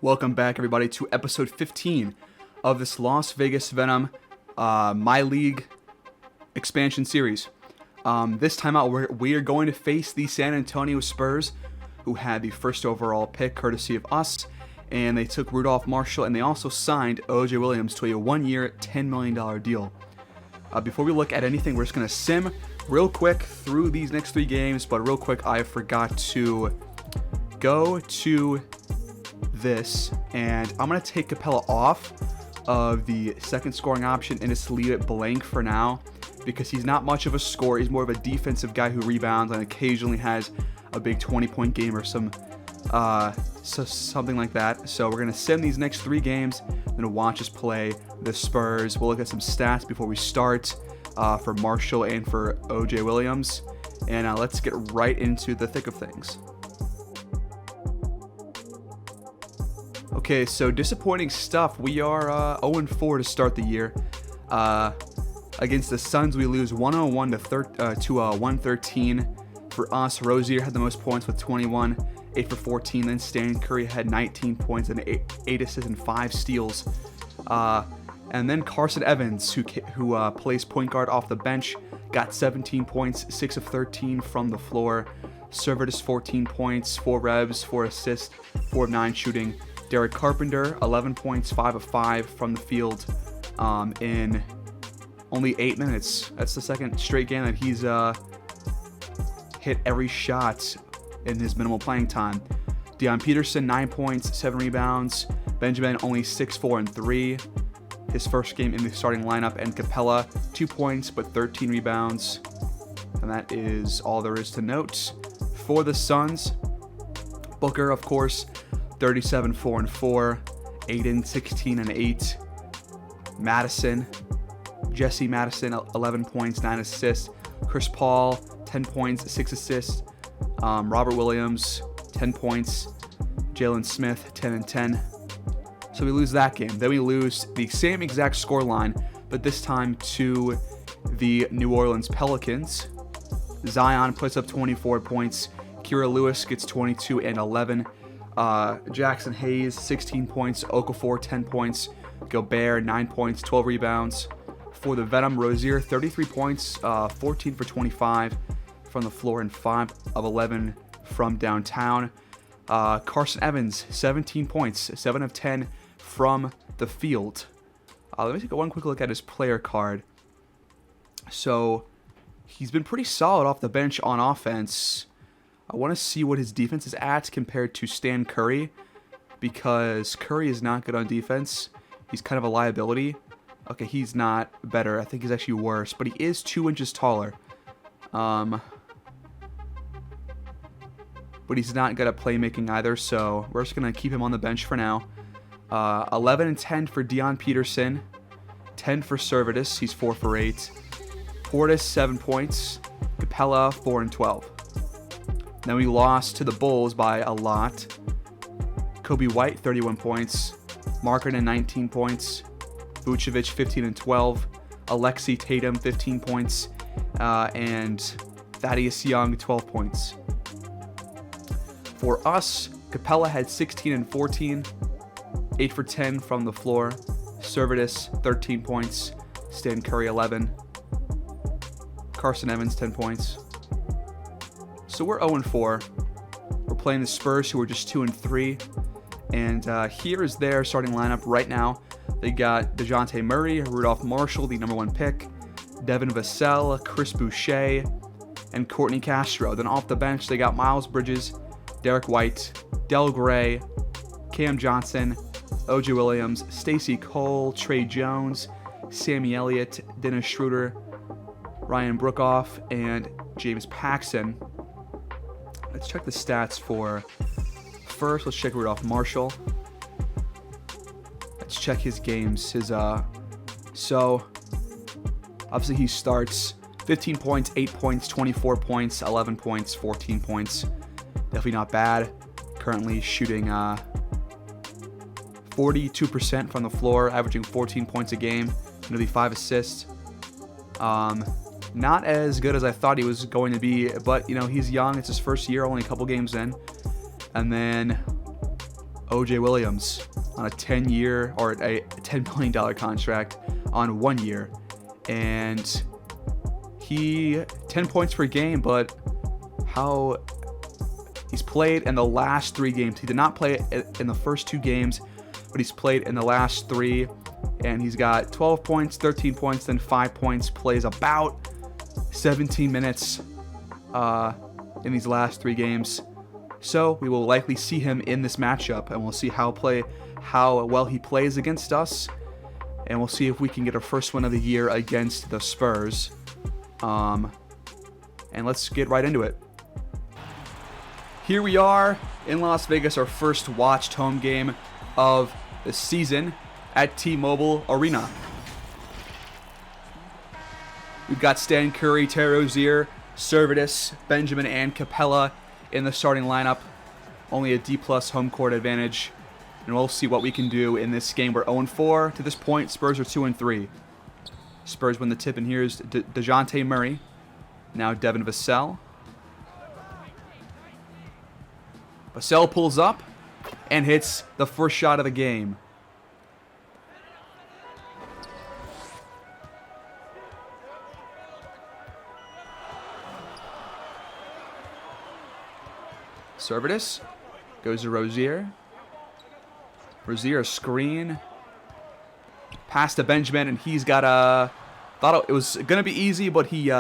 Welcome back, everybody, to episode 15 of this Las Vegas Venom MyLEAGUE Expansion series. This time out, we are going to face the San Antonio Spurs, who had the first overall pick courtesy of us, and they took Rudolph Marshall, and they also signed O.J. Williams to a one-year, $10 million deal. Before we look at anything, we're just going to sim real quick through these next three games, but real quick, I forgot to go to this, and I'm going to take Capella off of the second scoring option and just leave it blank for now, because he's not much of a scorer. He's more of a defensive guy who rebounds and occasionally has a big 20-point game or something like that. So we're going to sim these next three games, and watch us play the Spurs. We'll look at some stats before we start for Marshall and for O.J. Williams, and let's get right into the thick of things. Okay, so disappointing stuff. We are 0-4 to start the year. Against the Suns, we lose 101 to 113. For us, Rozier had the most points with 21, 8 for 14. Then Stan Curry had 19 points and 8 assists and 5 steals. And then Carson Evans, who plays point guard off the bench, got 17 points, 6 of 13 from the floor. Servetus 14 points, 4 revs, 4 assists, 4 of 9 shooting. Derek Carpenter, 11 points, 5 of 5 from the field in only 8 minutes. That's the second straight game that he's hit every shot in his minimal playing time. Deion Peterson, 9 points, 7 rebounds. Benjamin, only 6, 4, and 3. His first game in the starting lineup. And Capella, 2 points, but 13 rebounds. And that is all there is to note. For the Suns, Booker, of course, 37, 4, and 4. Aiden, 16, and 8. Madison, Jesse Madison, 11 points, 9 assists. Chris Paul, 10 points, 6 assists. Robert Williams, 10 points. Jalen Smith, 10 and 10. So we lose that game. Then we lose the same exact scoreline, but this time to the New Orleans Pelicans. Zion puts up 24 points. Kira Lewis gets 22 and 11. Jackson Hayes, 16 points. Okafor, 10 points. Gobert, 9 points, 12 rebounds. For the Venom, Rozier, 33 points, 14 for 25 from the floor and 5 of 11 from downtown. Carson Evans, 17 points, 7 of 10 from the field. Let me take one quick look at his player card. So he's been pretty solid off the bench on offense. I want to see what his defense is at compared to Stan Curry, because Curry is not good on defense. He's kind of a liability. Okay, he's not better. I think he's actually worse, but he is 2 inches taller. But he's not good at playmaking either, so we're just going to keep him on the bench for now. 11 and 10 for Deion Peterson. 10 for Servetus. He's 4 for 8. Portis, 7 points. Capella, 4 and 12. Then we lost to the Bulls by a lot. Kobe White, 31 points. Markkanen, 19 points. Vucevic, 15 and 12. Alexi Tatum, 15 points. And Thaddeus Young, 12 points. For us, Capella had 16 and 14. 8 for 10 from the floor. Servetus, 13 points. Stan Curry, 11. Carson Evans, 10 points. So we're 0-4. We're playing the Spurs, who are just 2 and 3. And here is their starting lineup right now. They got DeJounte Murray, Rudolph Marshall, the number 1 pick, Devin Vassell, Chris Boucher, and Courtney Castro. Then off the bench, they got Miles Bridges, Derek White, Del Gray, Cam Johnson, O.J. Williams, Stacey Cole, Trey Jones, Sammy Elliott, Dennis Schroeder, Ryan Brookoff, and James Paxson. Let's check the stats for... First, let's check Rudolph Marshall. Let's check his games. So obviously he starts 15 points, 8 points, 24 points, 11 points, 14 points. Definitely not bad. Currently shooting 42% from the floor, averaging 14 points a game, nearly 5 assists. Not as good as I thought he was going to be, but, you know, he's young. It's his first year, only a couple games in. And then O.J. Williams on a 10-year or a $10 million contract on 1 year. And he 10 points per game, but how he's played in the last 3 games. He did not play in the first 2 games, but he's played in the last 3, and he's got 12 points, 13 points, then 5 points, plays about 17 minutes in these last 3 games. So we will likely see him in this matchup, and we'll see how well he plays against us, and we'll see if we can get our first win of the year against the Spurs. And let's get right into it. Here we are in Las Vegas, our first watched home game of the season at T-Mobile Arena. We've got Stan Curry, Terry Rozier, Servetus, Benjamin, and Capella in the starting lineup. Only a D+ home court advantage. And we'll see what we can do in this game. We're 0-4 to this point. Spurs are 2-3. Spurs win the tip, and here's DeJounte Murray. Now Devin Vassell. Vassell pulls up and hits the first shot of the game. Servetus goes to Rozier. Rozier screen. Pass to Benjamin, and he's got a... Thought it was going to be easy, but he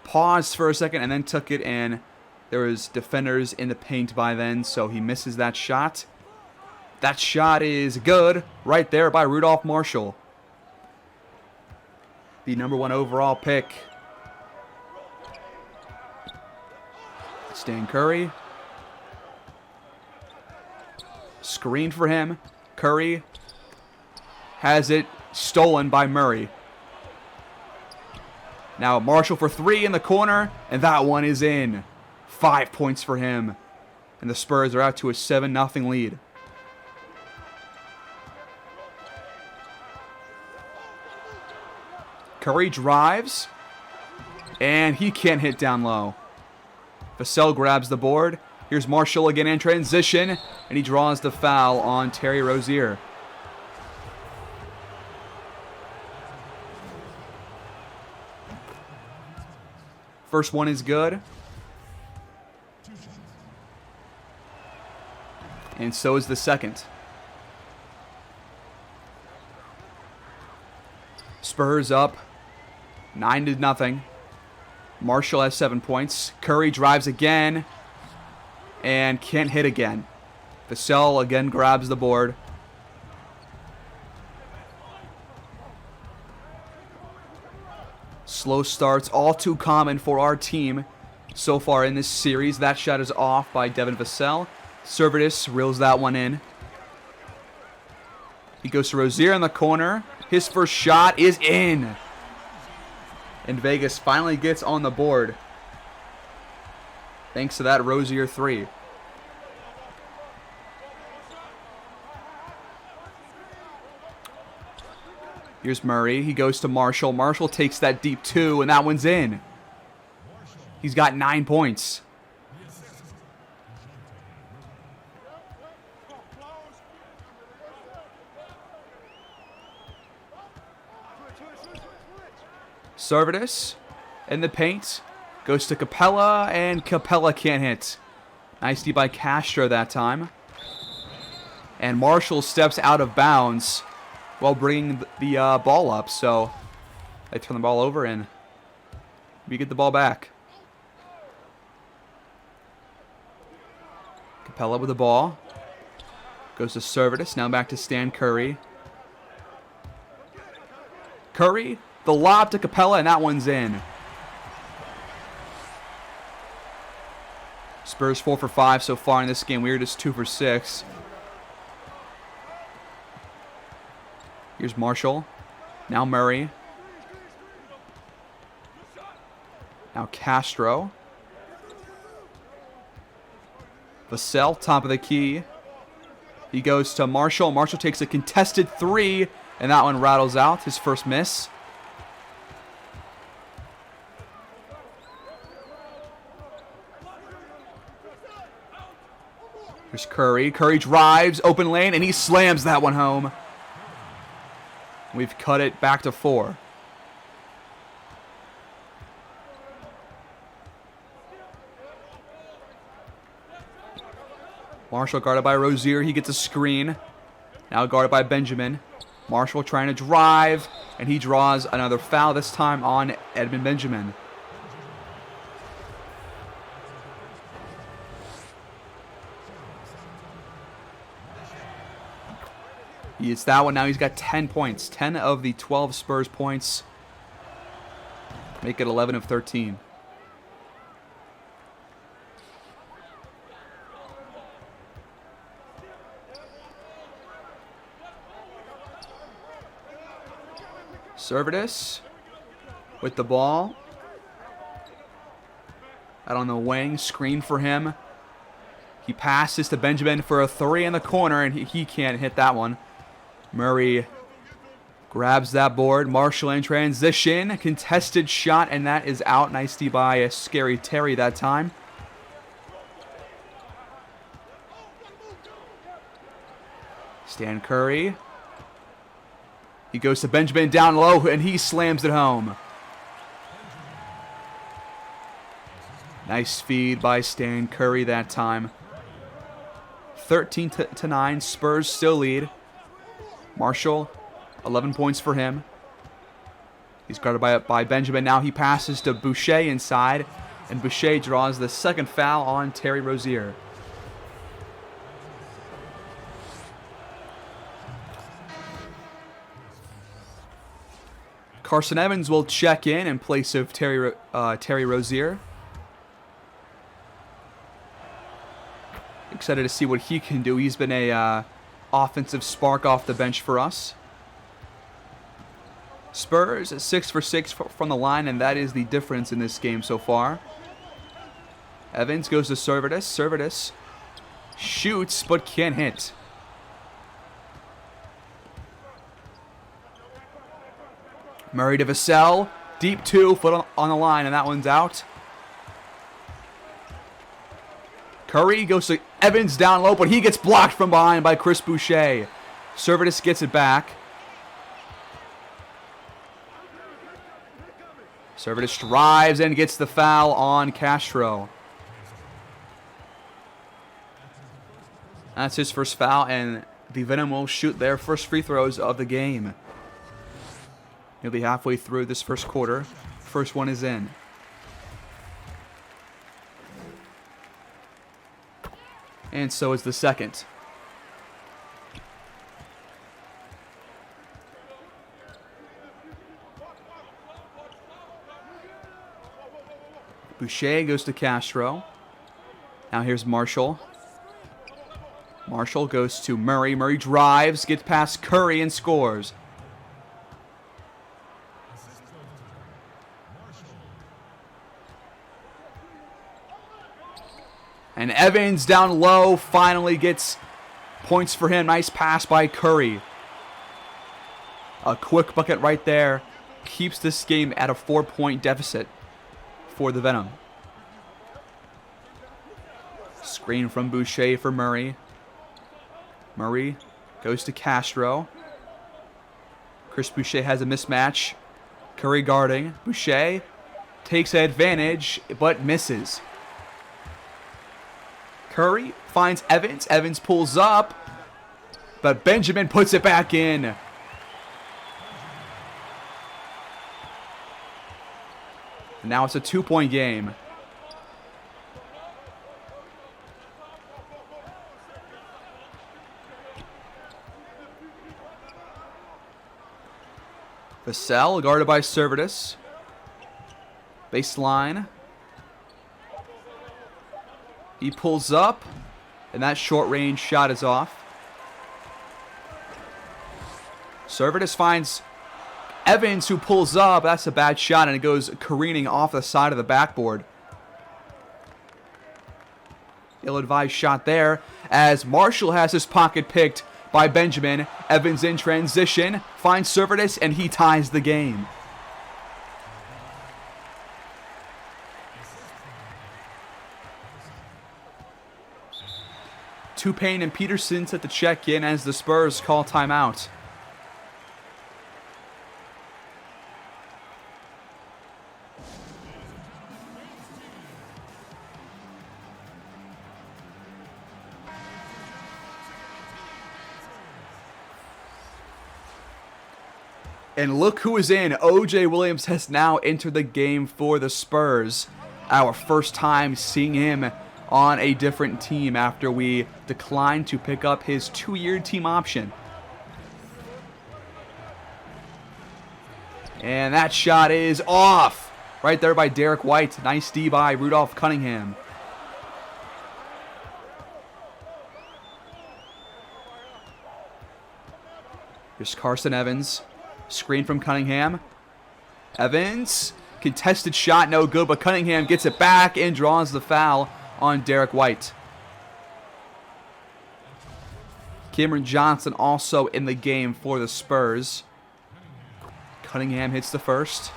paused for a second and then took it, and there was defenders in the paint by then, so he misses that shot. That shot is good right there by Rudolph Marshall. The #1 overall pick. Stan Curry. Screen for him. Curry has it stolen by Murray. Now Marshall for 3 in the corner, and that one is in. 5 points for him. And the Spurs are out to a 7-0 lead. Curry drives, and he can't hit down low. Vassell grabs the board. Here's Marshall again in transition, and he draws the foul on Terry Rozier. First one is good. And so is the second. Spurs up 9-0. Marshall has 7 points. Curry drives again and can't hit again. Vassell again grabs the board. Slow starts, all too common for our team so far in this series. That shot is off by Devin Vassell. Servetus reels that one in. He goes to Rozier in the corner. His first shot is in. And Vegas finally gets on the board, thanks to that Rozier 3. Here's Murray. He goes to Marshall. Marshall takes that deep 2, and that one's in. He's got 9 points. Servetus in the paint. Goes to Capella, and Capella can't hit. Nice D by Castro that time. And Marshall steps out of bounds while bringing the ball up. So they turn the ball over, and we get the ball back. Capella with the ball. Goes to Servetus. Now back to Stan Curry. Curry, the lob to Capella, and that one's in. Spurs 4 for 5 so far in this game. We are just 2 for 6. Here's Marshall. Now Murray. Now Castro. Vassell, top of the key. He goes to Marshall. Marshall takes a contested 3, and that one rattles out. His first miss. Here's Curry. Curry drives, open lane, and he slams that one home. We've cut it back to 4. Marshall guarded by Rozier. He gets a screen. Now guarded by Benjamin. Marshall trying to drive, and he draws another foul, this time on Edmund Benjamin. He hits that one. Now he's got 10 points. 10 of the 12 Spurs points. Make it 11 of 13. Servetus with the ball. Out on the wing. Screen for him. He passes to Benjamin for a 3 in the corner, and he can't hit that one. Murray grabs that board. Marshall in transition. Contested shot, and that is out. Nice D by a Scary Terry that time. Stan Curry. He goes to Benjamin down low, and he slams it home. Nice feed by Stan Curry that time. 13 to 9. Spurs still lead. Marshall, 11 points for him. He's guarded by Benjamin. Now he passes to Boucher inside, and Boucher draws the second foul on Terry Rozier. Carson Evans will check in place of Terry Rozier. Excited to see what he can do. He's been a offensive spark off the bench for us. Spurs 6 for 6 from the line, and that is the difference in this game so far. Evans goes to Servetus. Servetus shoots but can't hit. Murray to Vassell. Deep 2, foot on the line, and that one's out. Curry goes to Evans down low, but he gets blocked from behind by Chris Boucher. Servetus gets it back. Servetus drives and gets the foul on Castro. That's his first foul, and the Venom will shoot their first free throws of the game. Nearly halfway through this first quarter. First one is in. And so is the second. Boucher goes to Castro. Now here's Marshall. Marshall goes to Murray. Murray drives, gets past Curry, and scores. And Evans down low finally gets points for him. Nice pass by Curry. A quick bucket right there keeps this game at a 4-point deficit for the Venom. Screen from Boucher for Murray. Murray goes to Castro. Chris Boucher has a mismatch. Curry guarding. Boucher takes advantage but misses. Curry finds Evans. Evans pulls up, but Benjamin puts it back in. Now it's a 2-point game. Vassell guarded by Servetus. Baseline. He pulls up, and that short-range shot is off. Servetus finds Evans, who pulls up. That's a bad shot, and it goes careening off the side of the backboard. Ill-advised shot there, as Marshall has his pocket picked by Benjamin. Evans in transition, finds Servetus, and he ties the game. 2K and Peterson set to check in as the Spurs call timeout. And look who is in. O.J. Williams has now entered the game for the Spurs. Our first time seeing him on a different team after we declined to pick up his 2-year team option. And that shot is off. Right there by Derek White. Nice D by Rudolph Cunningham. Here's Carson Evans. Screen from Cunningham. Evans. Contested shot, no good, but Cunningham gets it back and draws the foul on Derek White. Cameron Johnson also in the game for the Spurs. Cunningham hits the first.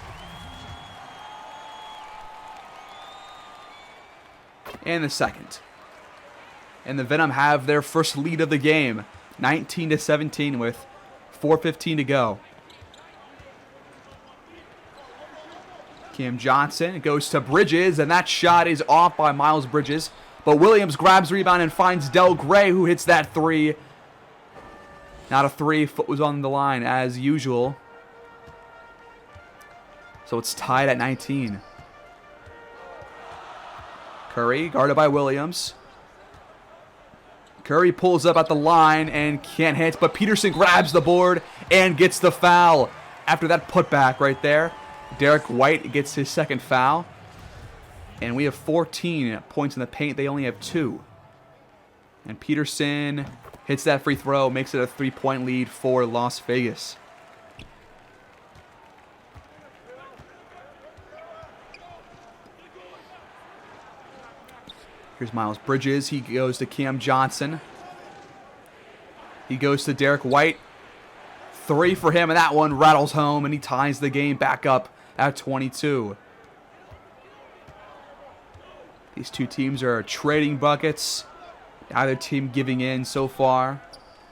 And the second. And the Venom have their first lead of the game. 19-17 with 4:15 to go. Cam Johnson goes to Bridges, and that shot is off by Miles Bridges. But Williams grabs the rebound and finds Del Gray, who hits that three. Not a three, foot was on the line as usual. So it's tied at 19. Curry, guarded by Williams. Curry pulls up at the line and can't hit, but Peterson grabs the board and gets the foul. After that putback right there, Derek White gets his second foul. And we have 14 points in the paint. They only have 2. And Peterson hits that free throw, makes it a 3-point lead for Las Vegas. Here's Miles Bridges. He goes to Cam Johnson. He goes to Derek White. 3 for him, and that one rattles home, and he ties the game back up at 22. These two teams are trading buckets. Neither team giving in so far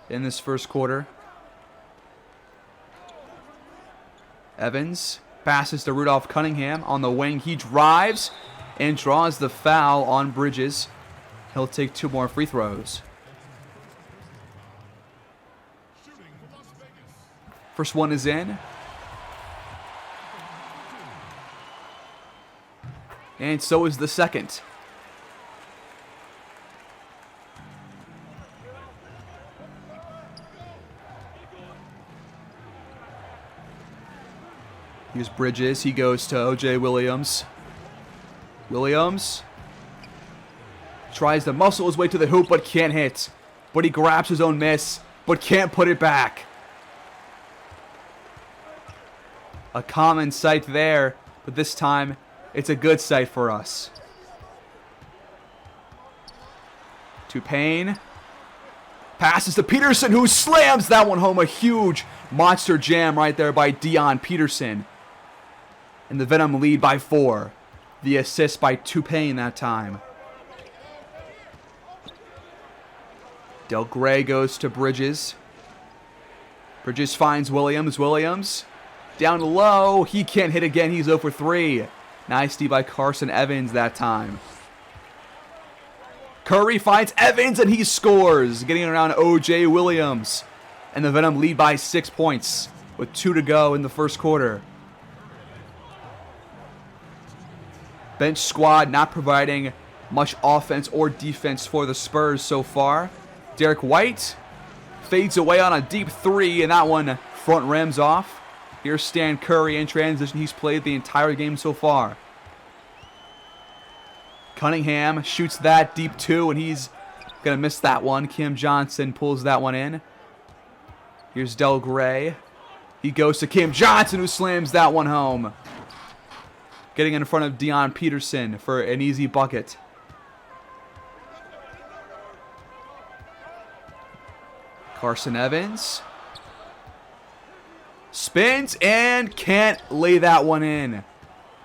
in this first quarter. Evans passes to Rudolph Cunningham on the wing. He drives and draws the foul on Bridges. He'll take 2 more free throws. First one is in. And so is the second. Here's Bridges. He goes to O.J. Williams. Williams tries to muscle his way to the hoop, but can't hit. But he grabs his own miss, but can't put it back. A common sight there, but this time it's a good sight for us. To Payne. Passes to Peterson, who slams that one home. A huge monster jam right there by Dion Peterson. And the Venom lead by 4. The assist by 2K that time. Del Gray goes to Bridges. Bridges finds Williams. Williams down low. He can't hit again. He's 0 for 3. Nice D by Carson Evans that time. Curry finds Evans and he scores, getting around O.J. Williams. And the Venom lead by 6 points with 2 to go in the first quarter. Bench squad not providing much offense or defense for the Spurs so far. Derek White fades away on a deep 3, and that one front rims off. Here's Stan Curry in transition. He's played the entire game so far. Cunningham shoots that deep 2, and he's going to miss that one. Cam Johnson pulls that one in. Here's Del Gray. He goes to Cam Johnson, who slams that one home. Getting in front of Dion Peterson for an easy bucket. Carson Evans spins and can't lay that one in,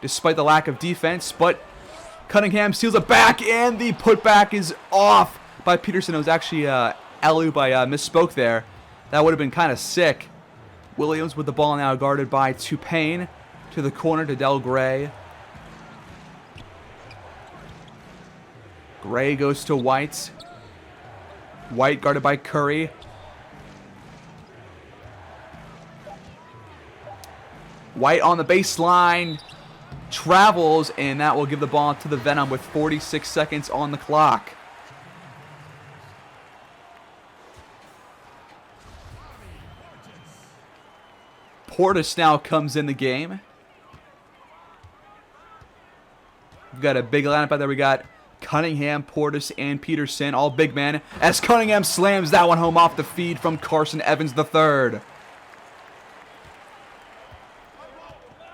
despite the lack of defense. But Cunningham steals it back, and the putback is off by Peterson. It was actually alley-oop. I misspoke there. That would have been kind of sick. Williams with the ball now guarded by Tupain. To the corner to Del Gray. Gray goes to White. White guarded by Curry. White on the baseline. Travels, and that will give the ball to the Venom with 46 seconds on the clock. Portis now comes in the game. We've got a big lineup out there. We got Cunningham, Portis, and Peterson, all big men, as Cunningham slams that one home off the feed from Carson Evans III.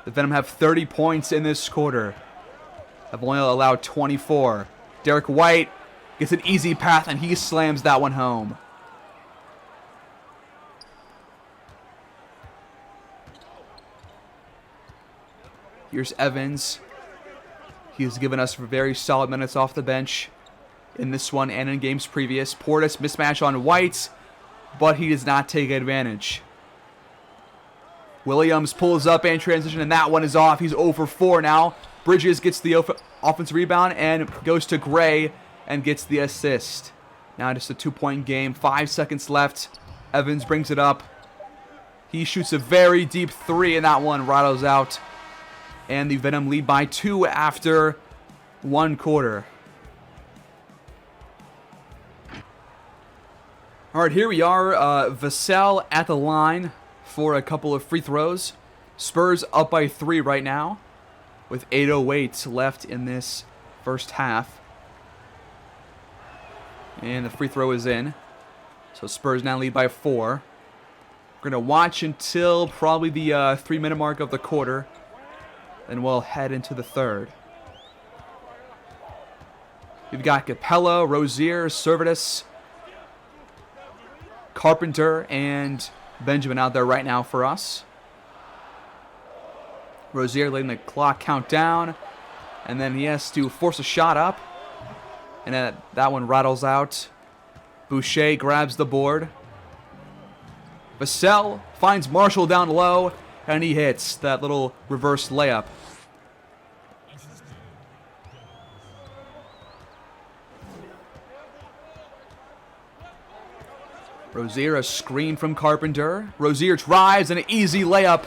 The Venom have 30 points in this quarter. Have only allowed 24. Derek White gets an easy pass, and he slams that one home. Here's Evans. He's given us very solid minutes off the bench in this one and in games previous. Portis mismatch on White, but he does not take advantage. Williams pulls up and transition, and that one is off. He's 0 for 4 now. Bridges gets the offensive rebound and goes to Gray and gets the assist. Now just a 2-point game. 5 seconds left. Evans brings it up. He shoots a very deep 3, and that one rattles out. And the Venom lead by 2 after 1 quarter. All right, here we are. Vassell at the line for a couple of free throws. Spurs up by 3 right now with 8:08 left in this first half. And the free throw is in. So Spurs now lead by 4. We're going to watch until probably the 3-minute mark of the quarter. Then we'll head into the third. We've got Capella, Rozier, Servetus, Carpenter, and Benjamin out there right now for us. Rozier letting the clock count down. And then he has to force a shot up. And that one rattles out. Boucher grabs the board. Vassell finds Marshall down low. And he hits that little reverse layup. Rozier, a screen from Carpenter. Rozier drives and an easy layup.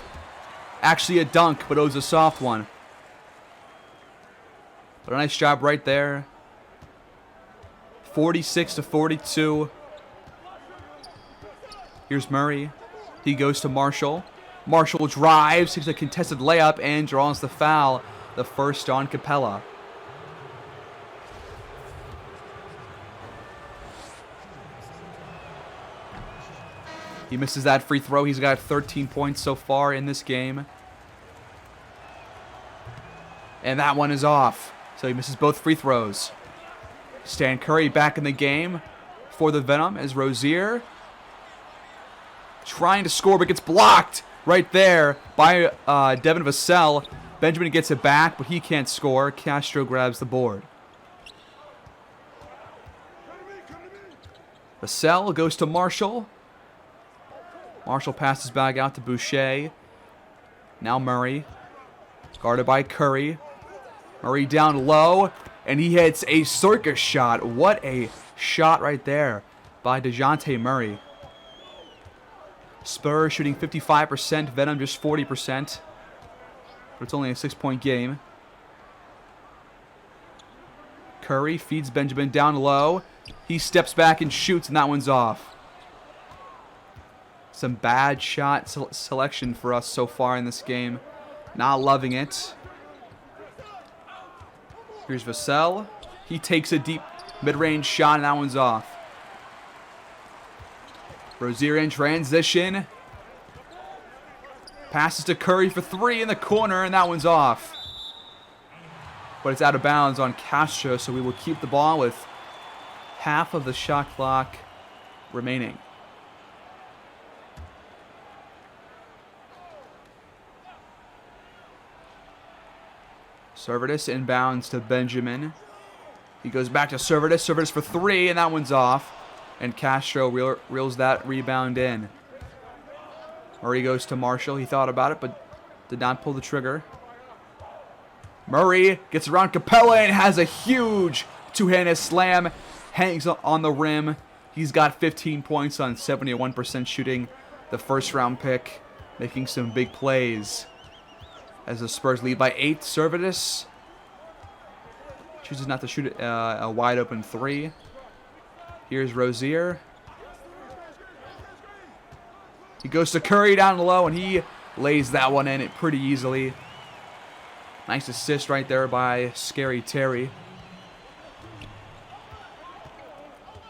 Actually a dunk, but it was a soft one. But a nice job right there. 46-42. Here's Murray. He goes to Marshall. Marshall drives, takes a contested layup, and draws the foul. The first on Capella. He misses that free throw. He's got 13 points so far in this game. And that one is off. So he misses both free throws. Stan Curry back in the game for the Venom as Rozier trying to score, but gets blocked right there by Devin Vassell. Benjamin gets it back, but he can't score. Castro grabs the board. Vassell goes to Marshall. Marshall passes back out to Boucher. Now Murray. Guarded by Curry. Murray down low. And he hits a circus shot. What a shot right there by DeJounte Murray. Spurs shooting 55%. Venom just 40%. But it's only a 6-point game. Curry feeds Benjamin down low. He steps back and shoots, and that one's off. Some bad shot selection for us so far in this game. Not loving it. Here's Vassell. He takes a deep mid-range shot, and that one's off. Rozier in transition. Passes to Curry for 3 in the corner, and that one's off. But it's out of bounds on Castro, so we will keep the ball with half of the shot clock remaining. Servetus inbounds to Benjamin. He goes back to Servidus. Servidus for 3, and that one's off. And Castro reels that rebound in. Murray goes to Marshall. He thought about it, but did not pull the trigger. Murray gets around Capella and has a huge two-handed slam. Hangs on the rim. He's got 15 points on 71% shooting. The first-round pick making some big plays. As the Spurs lead by 8. Servidus chooses not to shoot a wide-open 3. Here's Rozier. He goes to Curry down low, and he lays that one in it pretty easily. Nice assist right there by Scary Terry.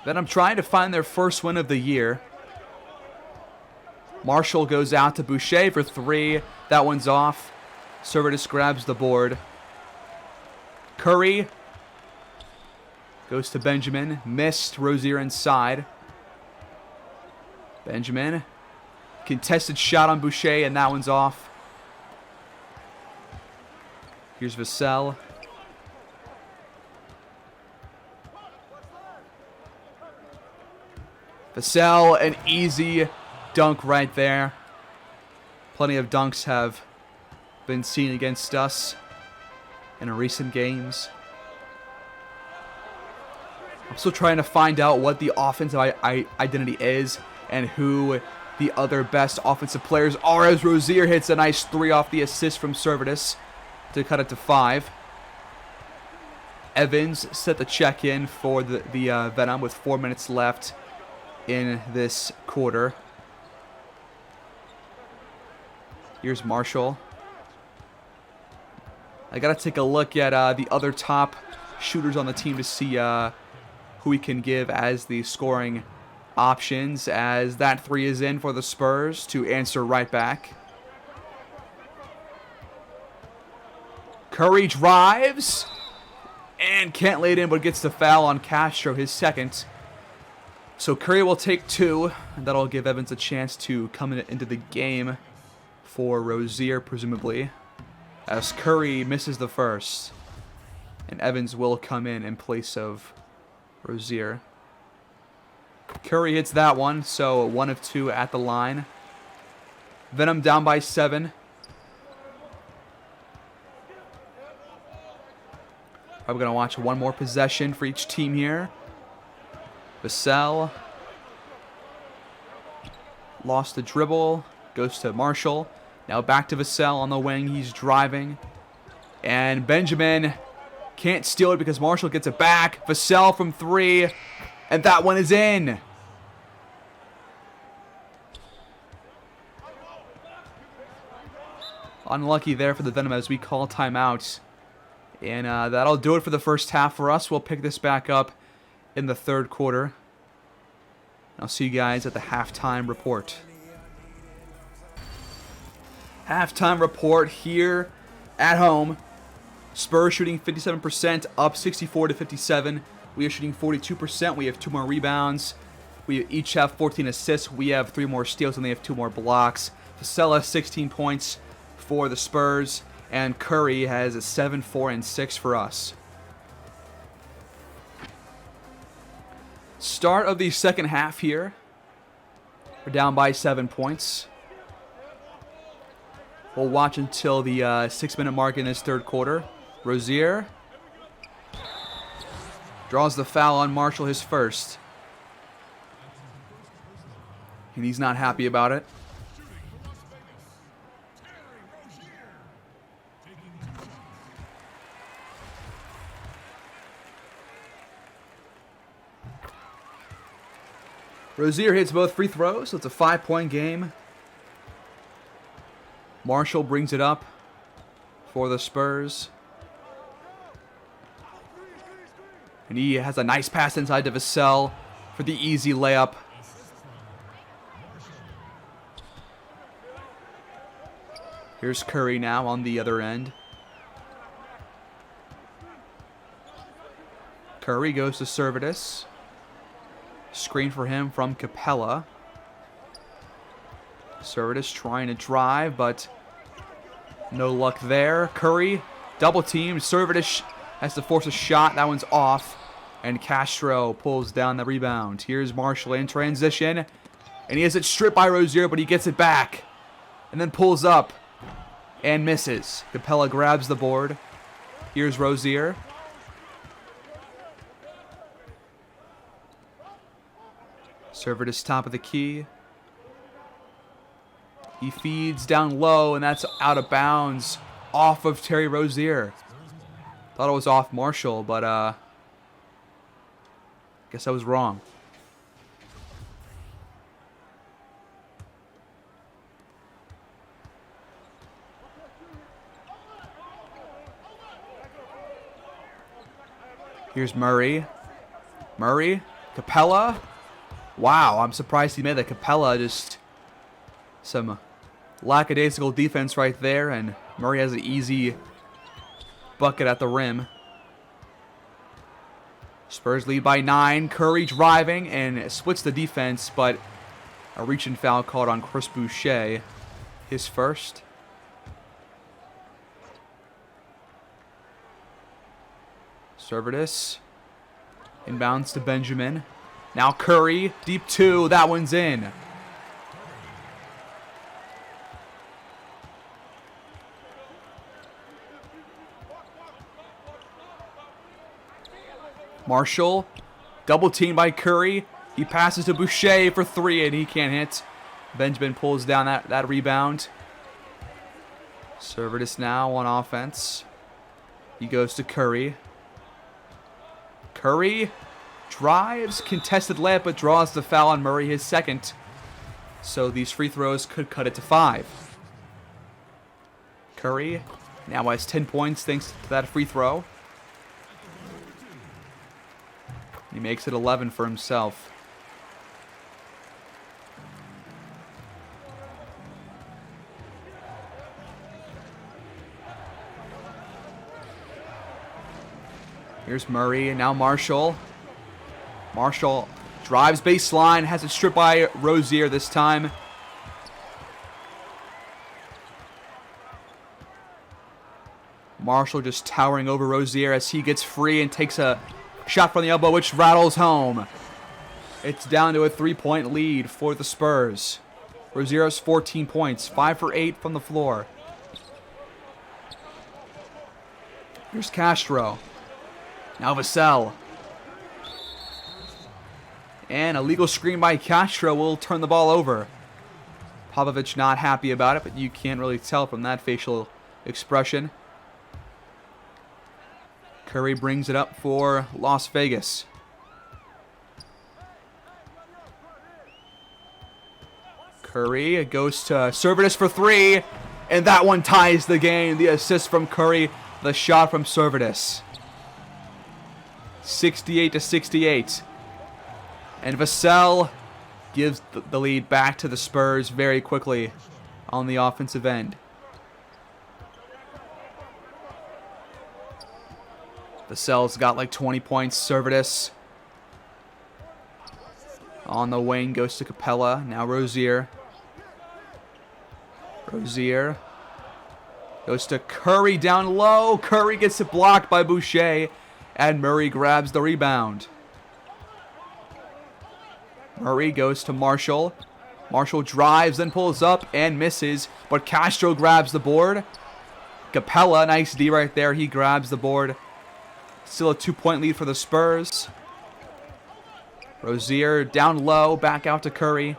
Venom trying to find their first win of the year. Marshall goes out to Boucher for 3. That one's off. Servidus grabs the board. Curry goes to Benjamin. Missed. Rozier inside. Benjamin. Contested shot on Boucher, and that one's off. Here's Vassell. Vassell, an easy dunk right there. Plenty of dunks have been seen against us in recent games. I'm still trying to find out what the offensive identity is and who the other best offensive players are, as Rozier hits a nice 3 off the assist from Servidus to cut it to 5. Evans set the check in for the Venom with 4 minutes left in this quarter. Here's Marshall. I gotta take a look at the other top shooters on the team to see who we can give as the scoring options, as that 3 is in for the Spurs to answer right back. Curry drives and can't lay it in, but gets the foul on Castro, his second. So Curry will take 2, and that'll give Evans a chance to come into the game for Rozier, presumably, as Curry misses the first, and Evans will come in place of Rozier. Curry hits that one, so 1 of 2 at the line. Venom down by 7. Probably going to watch one more possession for each team here. Vassell lost the dribble, goes to Marshall. Now back to Vassell on the wing. He's driving. And Benjamin can't steal it because Marshall gets it back. Vassell from 3. And that one is in. Unlucky there for the Venom as we call timeout. And that'll do it for the first half for us. We'll pick this back up in the third quarter. I'll see you guys at the halftime report. Halftime report here at home. Spurs shooting 57%, up 64-57. We are shooting 42%. We have 2 more rebounds. We each have 14 assists. We have 3 more steals, and they have 2 more blocks. Vassell has 16 points for the Spurs, and Curry has a 7, 4, and 6 for us. Start of the second half here. We're down by 7 points. We'll watch until the 6-minute mark in this third quarter. Rozier draws the foul on Marshall, his first. And he's not happy about it. Rozier hits both free throws, so it's a 5-point game. Marshall brings it up for the Spurs. And he has a nice pass inside to Vassell for the easy layup. Here's Curry now on the other end. Curry goes to Servidus. Screen for him from Capella. Servidus trying to drive, but no luck there. Curry double teamed. Servidus has to force a shot. That one's off. And Castro pulls down the rebound. Here's Marshall in transition. And he has it stripped by Rozier, but he gets it back. And then pulls up. And misses. Capella grabs the board. Here's Rozier. Server to top of the key. He feeds down low, and that's out of bounds. Off of Terry Rozier. Thought it was off Marshall, but guess I was wrong. Here's Murray. Murray. Capella. Wow, I'm surprised he made that. Capella. Just some lackadaisical defense right there, and Murray has an easy bucket at the rim. Spurs lead by 9. Curry driving and splits the defense, but a reach-in foul called on Chris Boucher. His first. Servetus. Inbounds to Benjamin. Now Curry. Deep 2. That one's in. Marshall. Double teamed by Curry. He passes to Boucher for 3 and he can't hit. Benjamin pulls down that rebound. Servetus now on offense. He goes to Curry. Curry drives, contested layup, but draws the foul on Murray, his second. So these free throws could cut it to 5. Curry now has 10 points thanks to that free throw. He makes it 11 for himself. Here's Murray, and now Marshall. Marshall drives baseline, has it stripped by Rozier this time. Marshall just towering over Rozier as he gets free and takes a shot from the elbow, which rattles home. It's down to a 3-point lead for the Spurs. Rozier's 14 points, 5 for 8 from the floor. Here's Castro. Now Vassell. And a legal screen by Castro will turn the ball over. Popovich not happy about it, but you can't really tell from that facial expression. Curry brings it up for Las Vegas. Curry goes to Servetus for 3, and that one ties the game. The assist from Curry, the shot from Servetus. 68-68. And Vassell gives the lead back to the Spurs very quickly on the offensive end. Vassell's got like 20 points. Servetus on the wing goes to Capella. Now Rozier. Rozier goes to Curry down low. Curry gets it blocked by Boucher. And Murray grabs the rebound. Murray goes to Marshall. Marshall drives and pulls up and misses. But Castro grabs the board. Capella, nice D right there. He grabs the board. Still a 2-point lead for the Spurs. Rozier down low. Back out to Curry.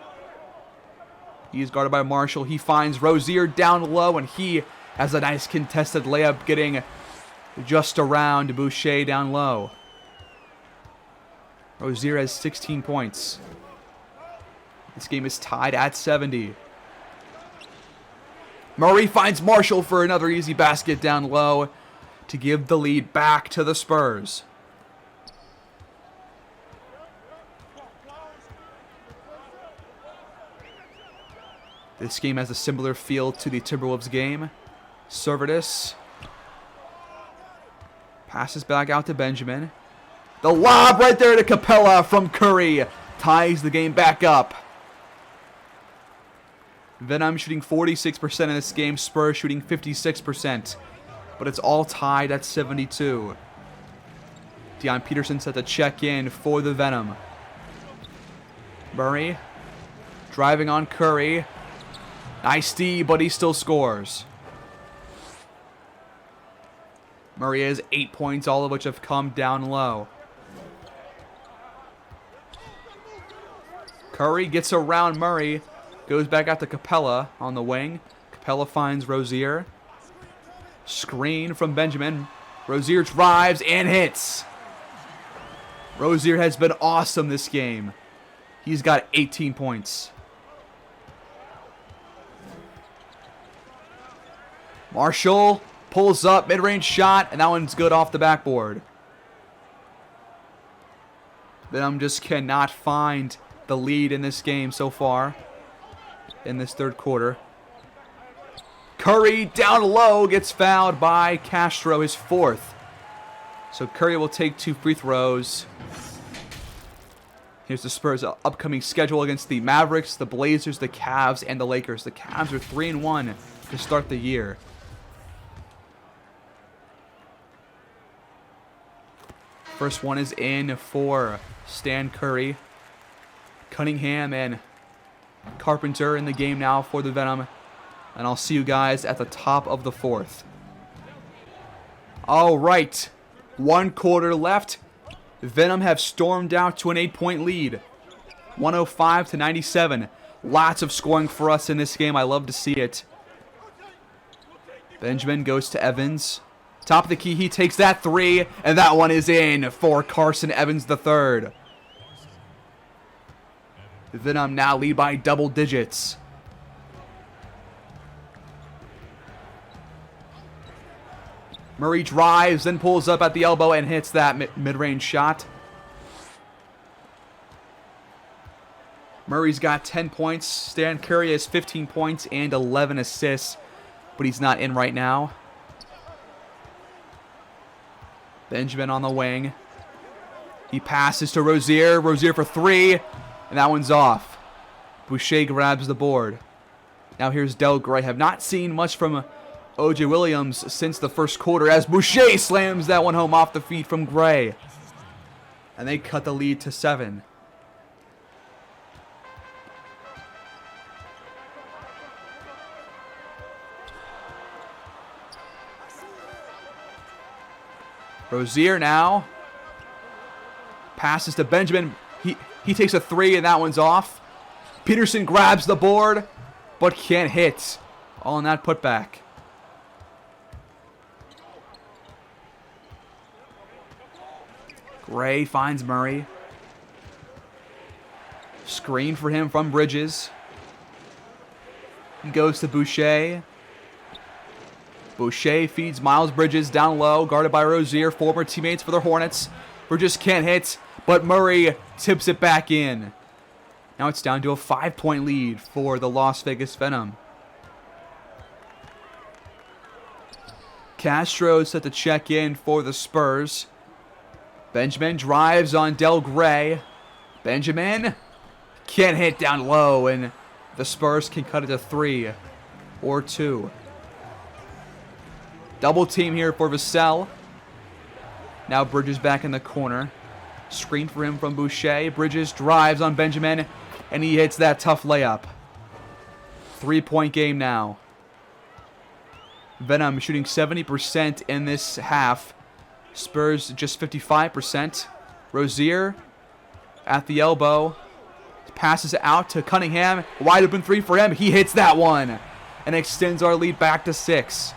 He's guarded by Marshall. He finds Rozier down low. And he has a nice contested layup getting just around Boucher down low. Rozier has 16 points. This game is tied at 70. Murray finds Marshall for another easy basket down low to give the lead back to the Spurs. This game has a similar feel to the Timberwolves game. Servetus passes back out to Benjamin. The lob right there to Capella from Curry ties the game back up. Venom shooting 46% in this game. Spurs shooting 56%. But it's all tied at 72. Deion Peterson set to check in for the Venom. Murray driving on Curry. Nice D, but he still scores. Murray has 8 points, all of which have come down low. Curry gets around Murray. Goes back out to Capella on the wing. Capella finds Rozier. Screen from Benjamin. Rozier drives and hits. Rozier has been awesome this game. He's got 18 points. Marshall pulls up, mid-range shot, and that one's good off the backboard. Venom just cannot find the lead in this game so far in this third quarter. Curry down low gets fouled by Castro, his fourth. So Curry will take 2 free throws. Here's the Spurs' upcoming schedule against the Mavericks, the Blazers, the Cavs, and the Lakers. The Cavs are 3-1 to start the year. First one is in for Stan Curry. Cunningham and Carpenter in the game now for the Venom. And I'll see you guys at the top of the fourth. All right. 1 quarter left. Venom have stormed out to an 8-point lead. 105-97. Lots of scoring for us in this game. I love to see it. Benjamin goes to Evans. Top of the key, he takes that 3, and that one is in for Carson Evans III. Venom now lead by double digits. Murray drives, then pulls up at the elbow and hits that mid-range shot. Murray's got 10 points. Stan Curry has 15 points and 11 assists, but he's not in right now. Benjamin on the wing. He passes to Rozier. Rozier for 3, and that one's off. Boucher grabs the board. Now here's Del Gray. Have not seen much from O.J. Williams since the first quarter as Boucher slams that one home off the feet from Gray. And they cut the lead to 7. Rozier now passes to Benjamin. He takes a 3 and that one's off. Peterson grabs the board but can't hit on that putback. Gray finds Murray. Screen for him from Bridges. He goes to Boucher. Boucher feeds Miles Bridges down low, guarded by Rozier, former teammates for the Hornets. Bridges can't hit, but Murray tips it back in. Now it's down to a 5-point lead for the Las Vegas Venom. Castro set to check in for the Spurs. Benjamin drives on Del Gray. Benjamin can't hit down low, and the Spurs can cut it to 3 or 2. Double team here for Vassell. Now Bridges back in the corner. Screen for him from Boucher. Bridges drives on Benjamin, and he hits that tough layup. 3-point game now. Venom shooting 70% in this half. Spurs just 55%. Rozier at the elbow. Passes it out to Cunningham. Wide open 3 for him. He hits that one and extends our lead back to 6.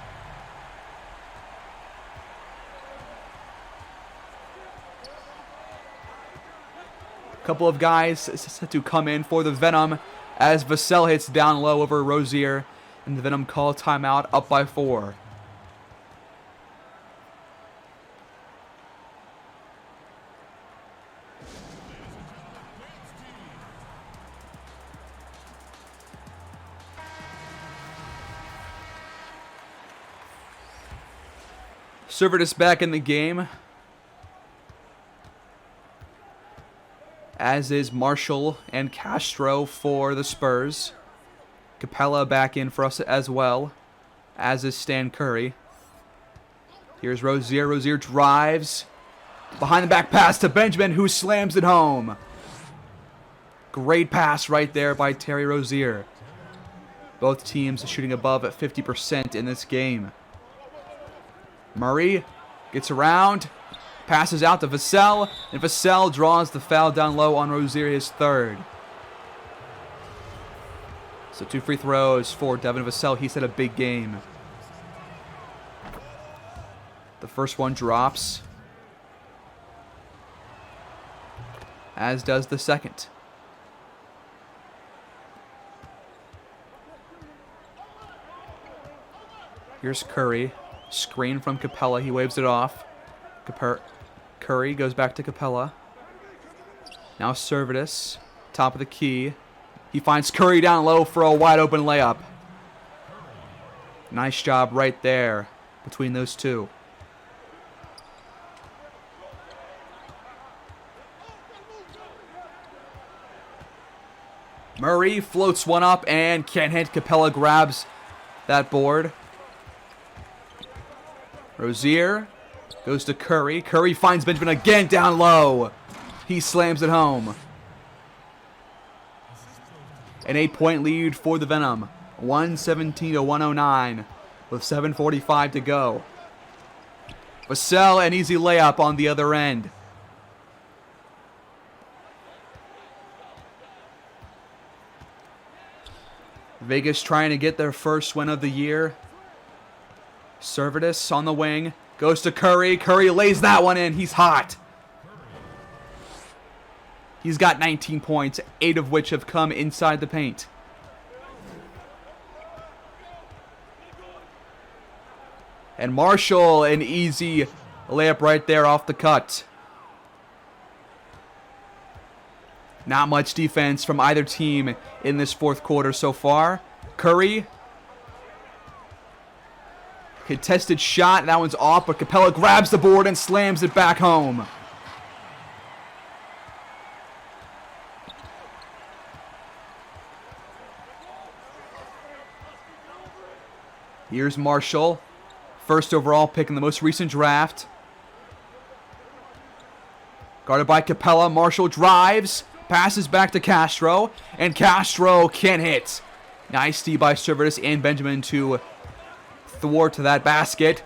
Couple of guys set to come in for the Venom as Vassell hits down low over Rozier, and the Venom call timeout up by 4. Servetus back in the game, as is Marshall and Castro for the Spurs. Capella back in for us as well, as is Stan Curry. Here's Rozier. Rozier drives. Behind the back pass to Benjamin, who slams it home. Great pass right there by Terry Rozier. Both teams shooting above at 50% in this game. Murray gets around, passes out to Vassell, and Vassell draws the foul down low on Rozier, his third. So 2 free throws for Devin Vassell. He's had a big game. The first one drops, as does the second. Here's Curry. Screen from Capella. He waves it off. Curry goes back to Capella. Now Servetus. Top of the key. He finds Curry down low for a wide open layup. Nice job right there between those two. Murray floats one up and can't hit. Capella grabs that board. Rozier goes to Curry. Curry finds Benjamin again down low. He slams it home. An 8-point lead for the Venom. 117 to 109 with 7:45 to go. Vassell, an easy layup on the other end. Vegas trying to get their first win of the year. Servetus on the wing. Goes to Curry. Curry lays that one in. He's hot. He's got 19 points, 8 of which have come inside the paint. And Marshall, an easy layup right there off the cut. Not much defense from either team in this fourth quarter so far. Curry. Contested shot. That one's off, but Capella grabs the board and slams it back home. Here's Marshall. First overall pick in the most recent draft. Guarded by Capella. Marshall drives. Passes back to Castro. And Castro can't hit. Nice D by Servetus and Benjamin to thwart that basket.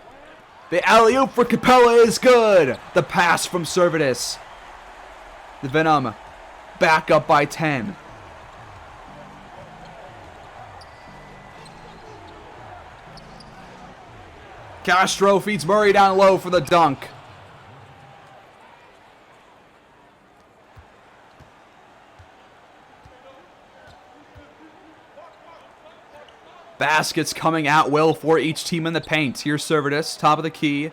The alley-oop for Capella is good. The pass from Servetus. The Venom back up by 10. Castro feeds Murray down low for the dunk. Baskets coming at will for each team in the paint. Here's Servetus, top of the key.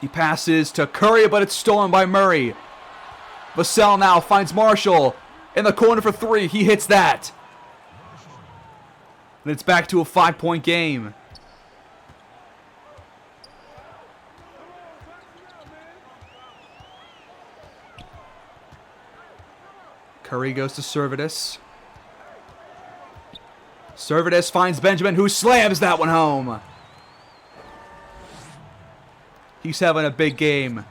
He passes to Curry, but it's stolen by Murray. Vassell now finds Marshall in the corner for 3. He hits that. And it's back to a 5-point game. Curry goes to Servetus. Servetus finds Benjamin, who slams that one home. He's having a big game.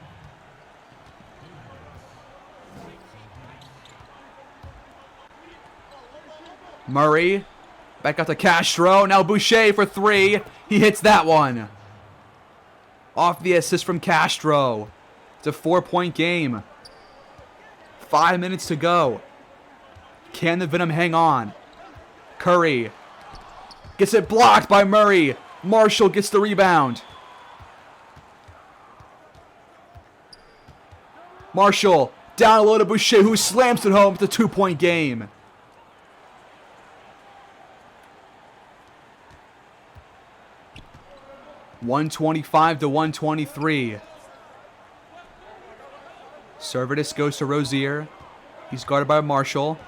Murray. Back out to Castro. Now Boucher for 3. He hits that one. Off the assist from Castro. It's a 4-point game. 5 minutes to go. Can the Venom hang on? Curry gets it blocked by Murray. Marshall gets the rebound. Marshall down low to Boucher, who slams it home. It's a 2-point game. .125 to 123. Servetus goes to Rozier. He's guarded by Marshall.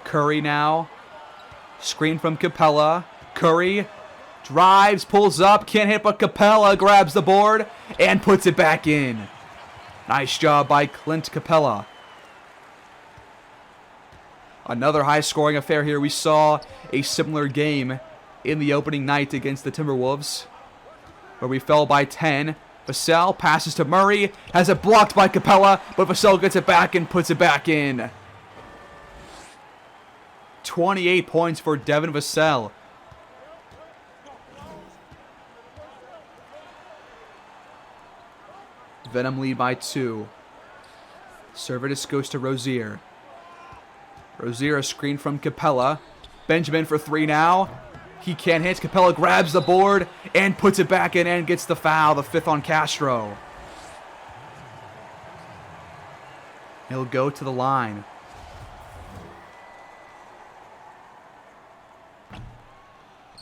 Curry now. Screen from Capella. Curry drives, pulls up, can't hit, but Capella grabs the board and puts it back in. Nice job by Clint Capella. Another high-scoring affair here. We saw a similar game in the opening night against the Timberwolves. where we fell by 10. Vassell passes to Murray, has it blocked by Capella, but Vassell gets it back and puts it back in. 28 points for Devin Vassell. Venom lead by 2. Servetus goes to Rozier. Rozier, a screen from Capella. Benjamin for 3 now. He can't hit. Capella grabs the board and puts it back in and gets the foul, the 5th on Castro. He'll go to the line.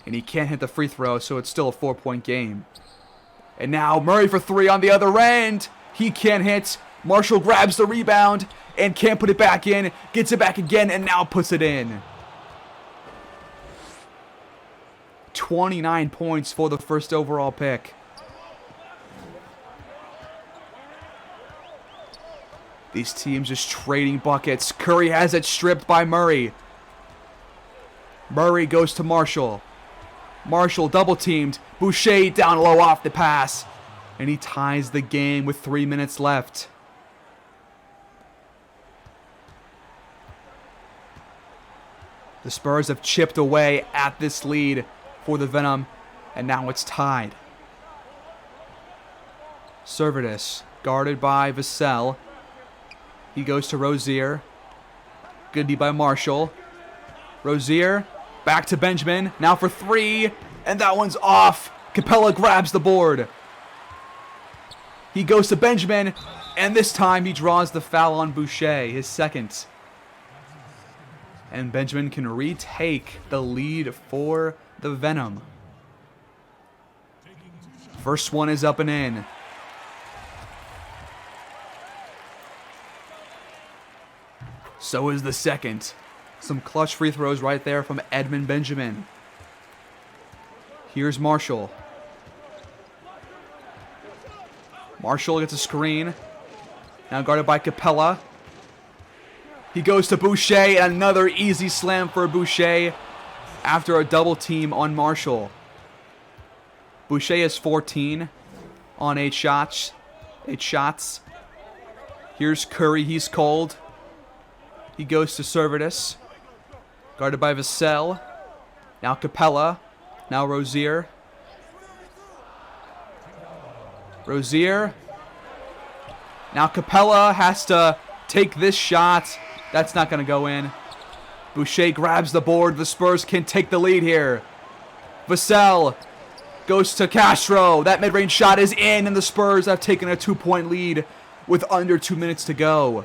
And he can't hit the free throw, so it's still a 4-point game. And now Murray for 3 on the other end. He can't hit. Marshall grabs the rebound and can't put it back in. Gets it back again and now puts it in. 29 points for the 1st overall pick. These teams just trading buckets. Curry has it stripped by Murray. Murray goes to Marshall. Marshall double teamed. Boucher down low off the pass. And he ties the game with 3 minutes left. The Spurs have chipped away at this lead for the Venom, and now it's tied. Servetus, guarded by Vassell. He goes to Rozier. Good D by Marshall. Rozier, back to Benjamin, now for 3, and that one's off. Capella grabs the board. He goes to Benjamin, and this time he draws the foul on Boucher, his 2nd. And Benjamin can retake the lead for the Venom. First one is up and in. So is the 2nd. Some clutch free throws right there from Edmund Benjamin. Here's Marshall. Marshall gets a screen. Now guarded by Capella. He goes to Boucher, and another easy slam for Boucher after a double team on Marshall. Boucher is 14 on 8 shots. Here's Curry, he's cold. He goes to Servetus. Guarded by Vassell. Now Capella. Now Rozier. Rozier. Now Capella has to take this shot. That's not going to go in. Boucher grabs the board. The Spurs can take the lead here. Vassell goes to Castro. That mid-range shot is in, and the Spurs have taken a 2-point lead with under 2 minutes to go.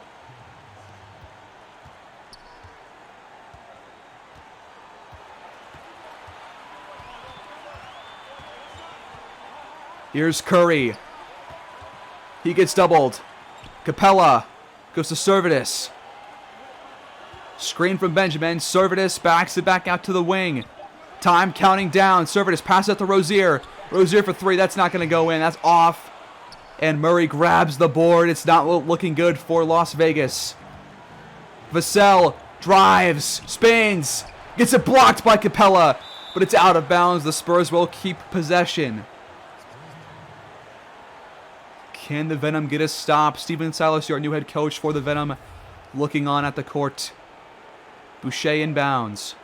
Here's Curry. He gets doubled. Capella goes to Servetus. Screen from Benjamin. Servetus backs it back out to the wing. Time counting down. Servetus passes it to Rozier. Rozier for 3. That's not going to go in. That's off. And Murray grabs the board. It's not looking good for Las Vegas. Vassell drives, spins, gets it blocked by Capella, but it's out of bounds. The Spurs will keep possession. Can the Venom get a stop? Steven Silas, your new head coach for the Venom, looking on at the court. Boucher inbounds.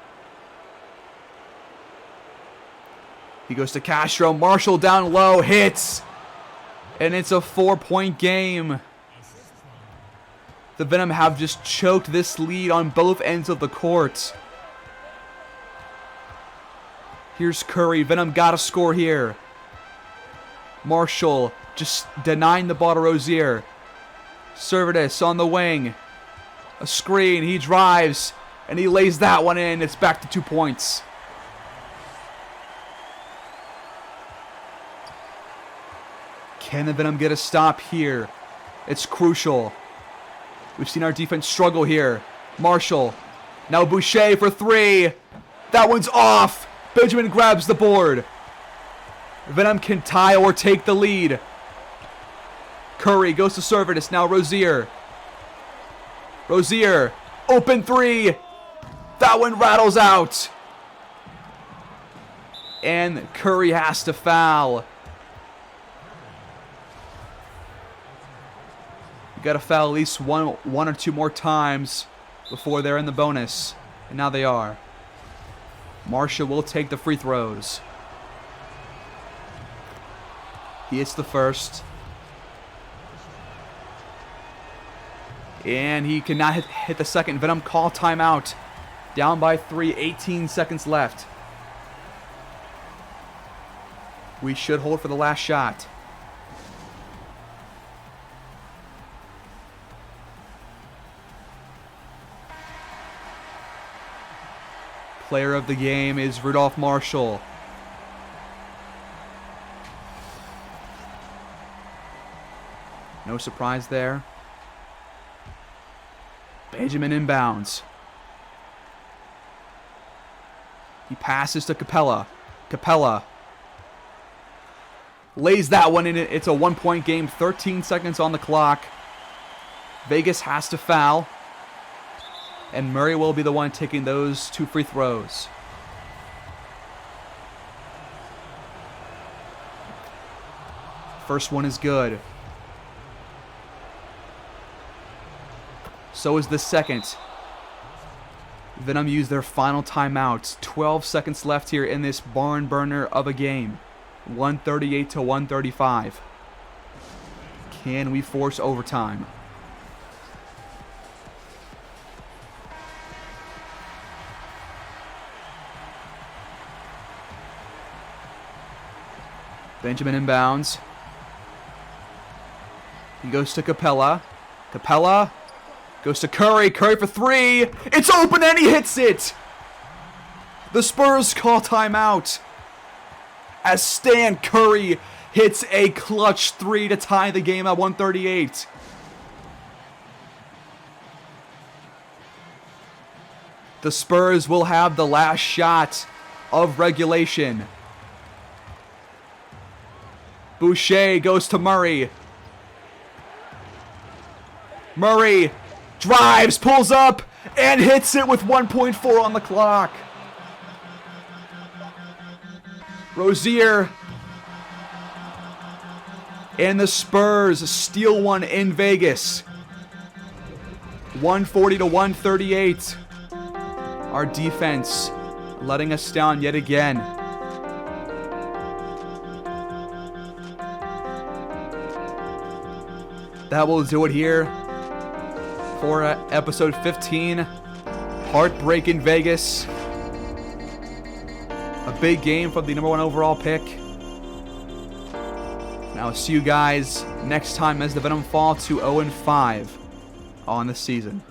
He goes to Castro. Marshall down low. Hits. And it's a 4-point game. The Venom have just choked this lead on both ends of the court. Here's Curry. Venom got to score here. Marshall just denying the ball to Rozier. Servetus on the wing. A screen. He drives. And he lays that one in. It's back to 2 points. Can the Venom get a stop here? It's crucial. We've seen our defense struggle here. Marshall. Now Boucher for 3. That one's off. Benjamin grabs the board. Venom can tie or take the lead. Curry goes to Servetus. Now Rozier. Rozier. Open 3. That one rattles out. And Curry has to foul. You got to foul at least one or two more times before they're in the bonus. And now they are. Marshall will take the free throws. He hits the first. And he cannot hit the second. Venom call timeout. Down by 3, 18 seconds left. We should hold for the last shot. Player of the game is Rudolph Marshall. No surprise there. Benjamin inbounds. He passes to Capella. Capella lays that one in. It's a 1-point game. 13 seconds on the clock. Vegas has to foul. And Murray will be the one taking those 2 free throws. First one is good. So is the second. Venom used their final timeout. 12 seconds left here in this barn burner of a game. 138 to 135. Can we force overtime? Benjamin inbounds. He goes to Capella. Capella goes to Curry. Curry for 3. It's open and he hits it. The Spurs call timeout as Stan Curry hits a clutch 3 to tie the game at 138. The Spurs will have the last shot of regulation. Boucher goes to Murray. Murray drives, pulls up, and hits it with 1.4 on the clock. Rozier and the Spurs steal one in Vegas. 140 to 138. Our defense letting us down yet again. That will do it here for episode 15. Heartbreak in Vegas. A big game for the #1 overall pick. And I'll see you guys next time as the Venom fall to 0-5 on the season.